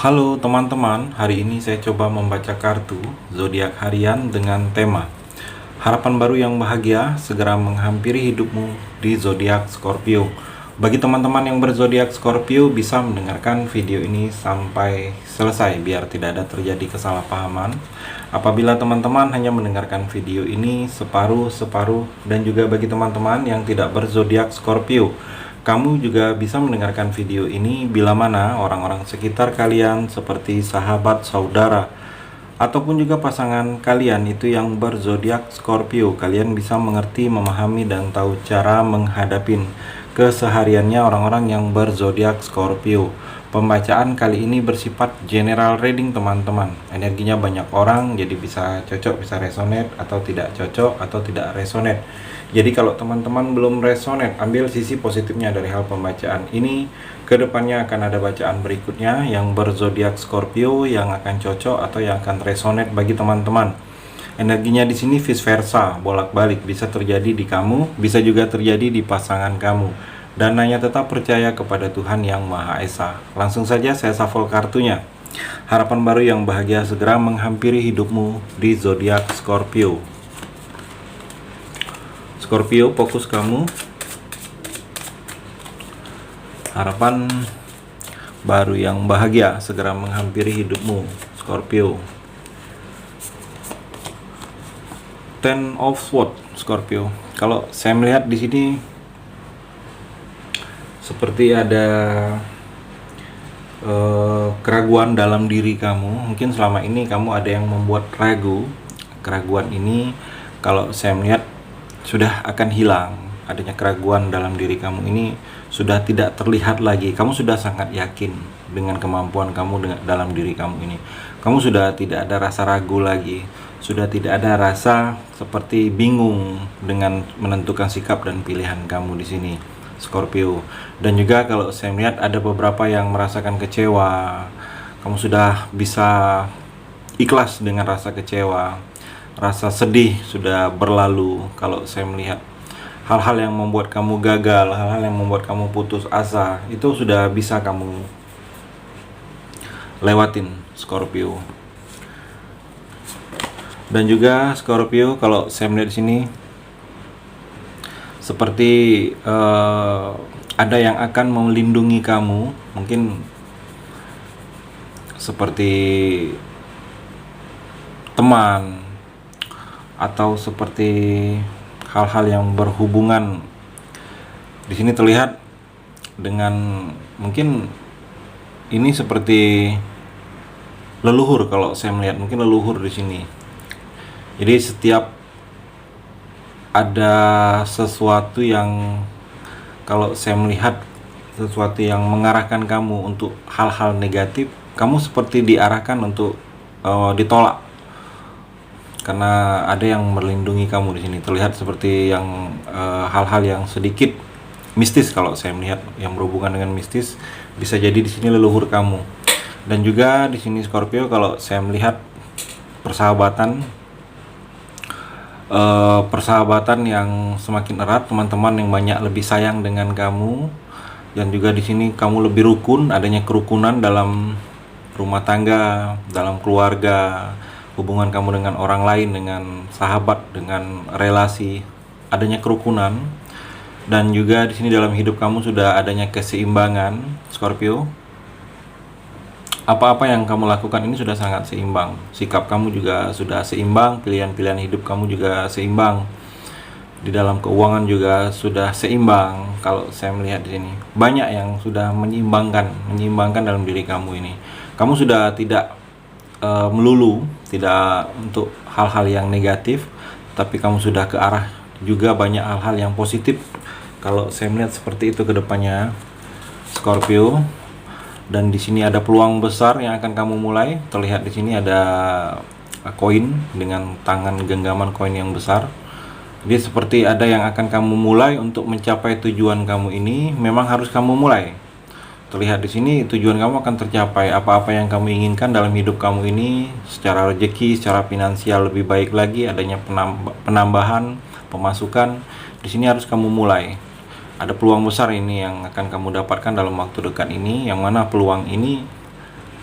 Halo teman-teman, hari ini saya coba membaca kartu zodiak harian dengan tema harapan baru yang bahagia segera menghampiri hidupmu di zodiak Scorpio. Bagi teman-teman yang berzodiak Scorpio bisa mendengarkan video ini sampai selesai biar tidak ada terjadi kesalahpahaman. Apabila teman-teman hanya mendengarkan video ini separuh-separuh, dan juga bagi teman-teman yang tidak berzodiak Scorpio, kamu juga bisa mendengarkan video ini bila mana orang-orang sekitar kalian seperti sahabat, saudara, ataupun juga pasangan kalian itu yang berzodiak Scorpio. Kalian bisa mengerti, memahami, dan tahu cara menghadapin kesehariannya orang-orang yang berzodiak Scorpio. Pembacaan kali ini bersifat general reading teman-teman. Energinya banyak orang, jadi bisa cocok, bisa resonate, atau tidak cocok, atau tidak resonate. Jadi kalau teman-teman belum resonate, ambil sisi positifnya dari hal pembacaan ini. Kedepannya akan ada bacaan berikutnya yang berzodiak Scorpio yang akan cocok atau yang akan resonate bagi teman-teman. Energinya di sini vice versa, bolak-balik, bisa terjadi di kamu, bisa juga terjadi di pasangan kamu. Dan hanya tetap percaya kepada Tuhan Yang Maha Esa. Langsung saja saya shuffle kartunya. Harapan baru yang bahagia segera menghampiri hidupmu di zodiak Scorpio. Scorpio, fokus kamu. Harapan baru yang bahagia segera menghampiri hidupmu, Scorpio. Ten of Swords, Scorpio. Kalau saya melihat di sini seperti ada keraguan dalam diri kamu. Mungkin selama ini kamu ada yang membuat ragu. Keraguan ini kalau saya melihat sudah akan hilang. Adanya keraguan dalam diri kamu ini sudah tidak terlihat lagi. Kamu sudah sangat yakin dengan kemampuan kamu dalam diri kamu ini. Kamu sudah tidak ada rasa ragu lagi. Sudah tidak ada rasa seperti bingung dengan menentukan sikap dan pilihan kamu di sini, Scorpio. Dan juga kalau saya melihat ada beberapa yang merasakan kecewa. Kamu sudah bisa ikhlas dengan rasa kecewa. Rasa sedih sudah berlalu. Kalau saya melihat hal-hal yang membuat kamu gagal, hal-hal yang membuat kamu putus asa, itu sudah bisa kamu lewatin, Scorpio. Dan juga Scorpio, kalau saya melihat di sini seperti ada yang akan melindungi kamu, mungkin seperti teman atau seperti hal-hal yang berhubungan. Di sini terlihat dengan mungkin ini seperti leluhur. Kalau saya melihat mungkin leluhur di sini. Jadi setiap ada sesuatu yang, kalau saya melihat sesuatu yang mengarahkan kamu untuk hal-hal negatif, kamu seperti diarahkan untuk ditolak. Karena ada yang melindungi kamu di sini. Terlihat seperti yang hal-hal yang sedikit mistis. Kalau saya melihat yang berhubungan dengan mistis, bisa jadi di sini leluhur kamu. Dan juga di sini Scorpio, kalau saya melihat persahabatan yang semakin erat, teman-teman yang banyak lebih sayang dengan kamu. Dan juga di sini kamu lebih rukun, adanya kerukunan dalam rumah tangga, dalam keluarga, hubungan kamu dengan orang lain, dengan sahabat, dengan relasi, adanya kerukunan. Dan juga di sini dalam hidup kamu sudah adanya keseimbangan, Scorpio. Apa-apa yang kamu lakukan ini sudah sangat seimbang. Sikap kamu juga sudah seimbang, pilihan-pilihan hidup kamu juga seimbang. Di dalam keuangan juga sudah seimbang. Kalau saya melihat di sini banyak yang sudah menyeimbangkan dalam diri kamu ini. Kamu sudah tidak melulu tidak untuk hal-hal yang negatif, tapi kamu sudah ke arah juga banyak hal-hal yang positif. Kalau saya melihat seperti itu ke depannya, Scorpio. Dan di sini ada peluang besar yang akan kamu mulai. Terlihat di sini ada koin dengan tangan genggaman koin yang besar. Jadi seperti ada yang akan kamu mulai untuk mencapai tujuan kamu ini. Memang harus kamu mulai. Terlihat di sini tujuan kamu akan tercapai. Apa-apa yang kamu inginkan dalam hidup kamu ini, secara rezeki, secara finansial lebih baik lagi, adanya penambahan pemasukan, di sini harus kamu mulai. Ada peluang besar ini yang akan kamu dapatkan dalam waktu dekat ini, yang mana peluang ini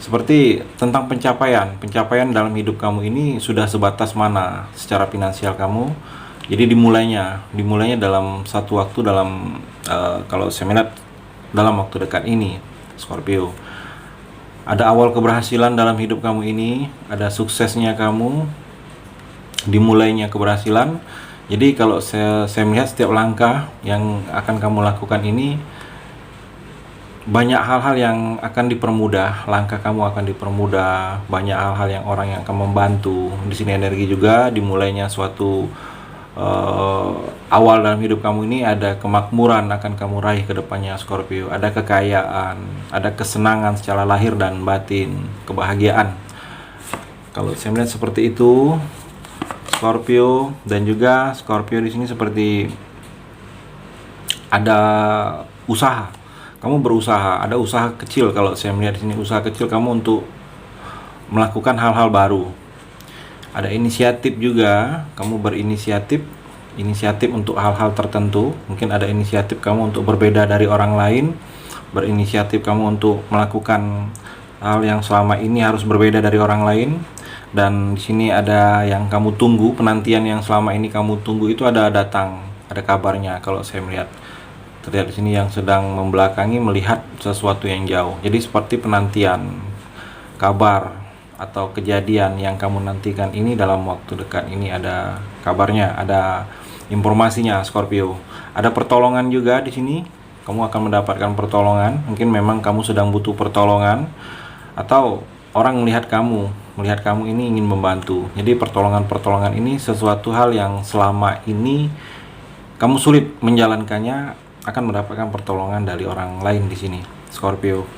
Seperti tentang pencapaian dalam hidup kamu ini sudah sebatas mana secara finansial kamu. Jadi dimulainya dalam satu waktu, dalam kalau saya melihat dalam waktu dekat ini, Scorpio. Ada awal keberhasilan dalam hidup kamu ini, ada suksesnya kamu, dimulainya keberhasilan. Jadi kalau saya melihat setiap langkah yang akan kamu lakukan ini, banyak hal-hal yang akan dipermudah, langkah kamu akan dipermudah, banyak hal-hal yang orang yang akan membantu. Di sini energi juga dimulainya suatu awal dalam hidup kamu ini, ada kemakmuran akan kamu raih ke depannya, Scorpio. Ada kekayaan, ada kesenangan secara lahir dan batin, kebahagiaan. Kalau saya melihat seperti itu, Scorpio. Dan juga Scorpio di sini seperti ada usaha. Kamu berusaha, ada usaha kecil. Kalau saya melihat di sini usaha kecil kamu untuk melakukan hal-hal baru. Ada inisiatif juga, kamu inisiatif untuk hal-hal tertentu. Mungkin ada inisiatif kamu untuk berbeda dari orang lain, berinisiatif kamu untuk melakukan hal yang selama ini harus berbeda dari orang lain. Dan di sini ada yang kamu tunggu, penantian yang selama ini kamu tunggu itu ada datang, ada kabarnya. Kalau saya melihat terlihat di sini yang sedang membelakangi, melihat sesuatu yang jauh. Jadi seperti penantian kabar atau kejadian yang kamu nantikan ini dalam waktu dekat ini, ada kabarnya, ada informasinya, Scorpio. Ada pertolongan juga di sini. Kamu akan mendapatkan pertolongan. Mungkin memang kamu sedang butuh pertolongan, atau orang melihat kamu ini ingin membantu. Jadi pertolongan ini sesuatu hal yang selama ini kamu sulit menjalankannya, akan mendapatkan pertolongan dari orang lain di sini, Scorpio.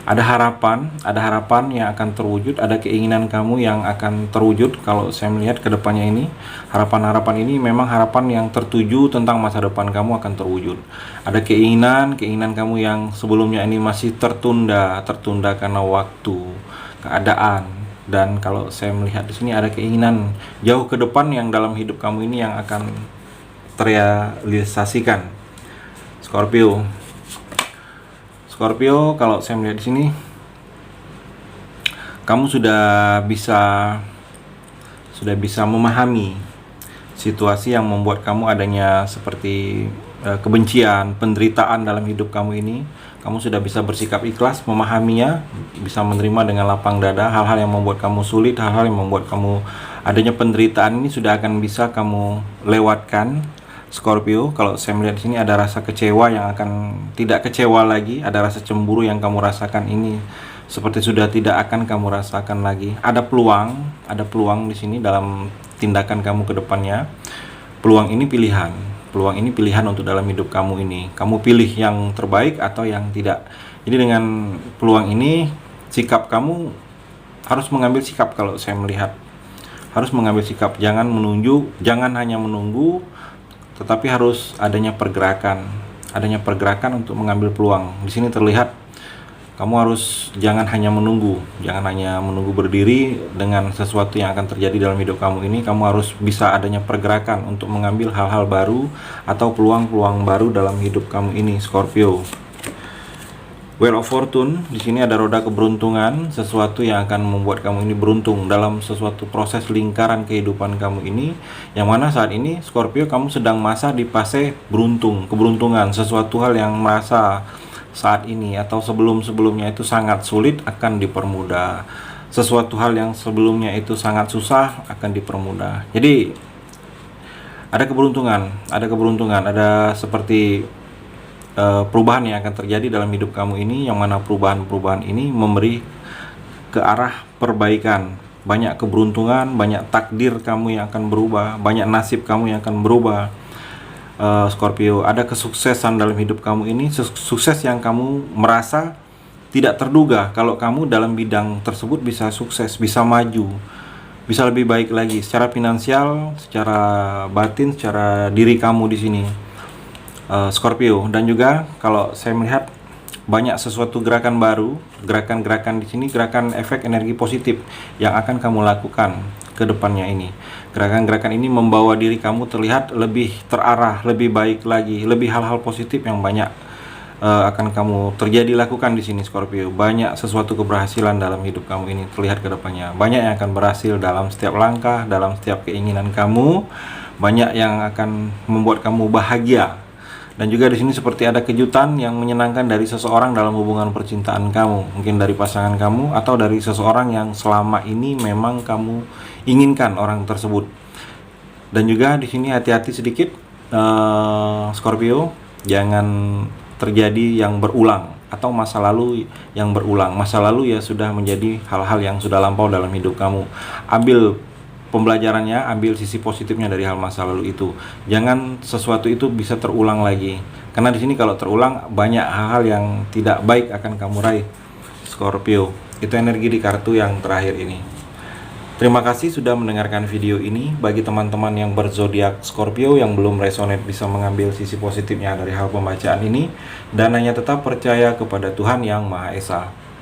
Ada harapan yang akan terwujud, ada keinginan kamu yang akan terwujud. Kalau saya melihat ke depannya ini, harapan ini memang harapan yang tertuju tentang masa depan kamu akan terwujud. Ada keinginan kamu yang sebelumnya ini masih tertunda karena waktu, keadaan. Dan kalau saya melihat di sini ada keinginan jauh ke depan yang dalam hidup kamu ini yang akan terrealisasikan, Scorpio. Kalau saya melihat di sini, kamu sudah bisa memahami situasi yang membuat kamu adanya seperti kebencian, penderitaan dalam hidup kamu ini. Kamu sudah bisa bersikap ikhlas, memahaminya, bisa menerima dengan lapang dada. Hal-hal yang membuat kamu sulit, hal-hal yang membuat kamu adanya penderitaan ini sudah akan bisa kamu lewatkan, Scorpio. Kalau saya melihat di sini ada rasa kecewa yang akan tidak kecewa lagi, ada rasa cemburu yang kamu rasakan ini seperti sudah tidak akan kamu rasakan lagi. Ada peluang di sini dalam tindakan kamu ke depannya. Peluang ini pilihan untuk dalam hidup kamu ini. Kamu pilih yang terbaik atau yang tidak. Jadi dengan peluang ini, sikap kamu harus mengambil sikap. Kalau saya melihat harus mengambil sikap, jangan hanya menunggu, tetapi harus adanya pergerakan untuk mengambil peluang. Di sini terlihat kamu harus jangan hanya menunggu berdiri dengan sesuatu yang akan terjadi dalam hidup kamu ini. Kamu harus bisa adanya pergerakan untuk mengambil hal-hal baru atau peluang-peluang baru dalam hidup kamu ini, Scorpio. Wheel of Fortune, di sini ada roda keberuntungan, sesuatu yang akan membuat kamu ini beruntung dalam sesuatu proses lingkaran kehidupan kamu ini, yang mana saat ini, Scorpio, kamu sedang masa di fase keberuntungan, sesuatu hal yang merasa saat ini atau sebelumnya itu sangat sulit akan dipermudah, sesuatu hal yang sebelumnya itu sangat susah akan dipermudah. Jadi ada keberuntungan, ada seperti perubahan yang akan terjadi dalam hidup kamu ini, yang mana perubahan ini memberi ke arah perbaikan. Banyak keberuntungan, banyak takdir kamu yang akan berubah, banyak nasib kamu yang akan berubah, Scorpio. Ada kesuksesan dalam hidup kamu ini, sukses yang kamu merasa tidak terduga. Kalau kamu dalam bidang tersebut bisa sukses, bisa maju, bisa lebih baik lagi secara finansial, secara batin, secara diri kamu di sini, Scorpio. Dan juga kalau saya melihat banyak sesuatu gerakan baru, gerakan di sini, gerakan efek energi positif yang akan kamu lakukan ke depannya ini. Gerakan ini membawa diri kamu terlihat lebih terarah, lebih baik lagi, lebih hal-hal positif yang banyak akan kamu terjadi lakukan di sini Scorpio. Banyak sesuatu keberhasilan dalam hidup kamu ini terlihat ke depannya. Banyak yang akan berhasil dalam setiap langkah, dalam setiap keinginan kamu. Banyak yang akan membuat kamu bahagia. Dan juga di sini seperti ada kejutan yang menyenangkan dari seseorang dalam hubungan percintaan kamu, mungkin dari pasangan kamu atau dari seseorang yang selama ini memang kamu inginkan orang tersebut. Dan juga di sini hati-hati sedikit, Scorpio, jangan terjadi yang berulang atau masa lalu yang berulang. Masa lalu ya sudah menjadi hal-hal yang sudah lampau dalam hidup kamu. Ambil pembelajarannya, ambil sisi positifnya dari hal masa lalu itu. Jangan sesuatu itu bisa terulang lagi. Karena di sini kalau terulang banyak hal-hal yang tidak baik akan kamu raih, Scorpio. Itu energi di kartu yang terakhir ini. Terima kasih sudah mendengarkan video ini. Bagi teman-teman yang berzodiak Scorpio yang belum resonate bisa mengambil sisi positifnya dari hal pembacaan ini dan hanya tetap percaya kepada Tuhan Yang Maha Esa.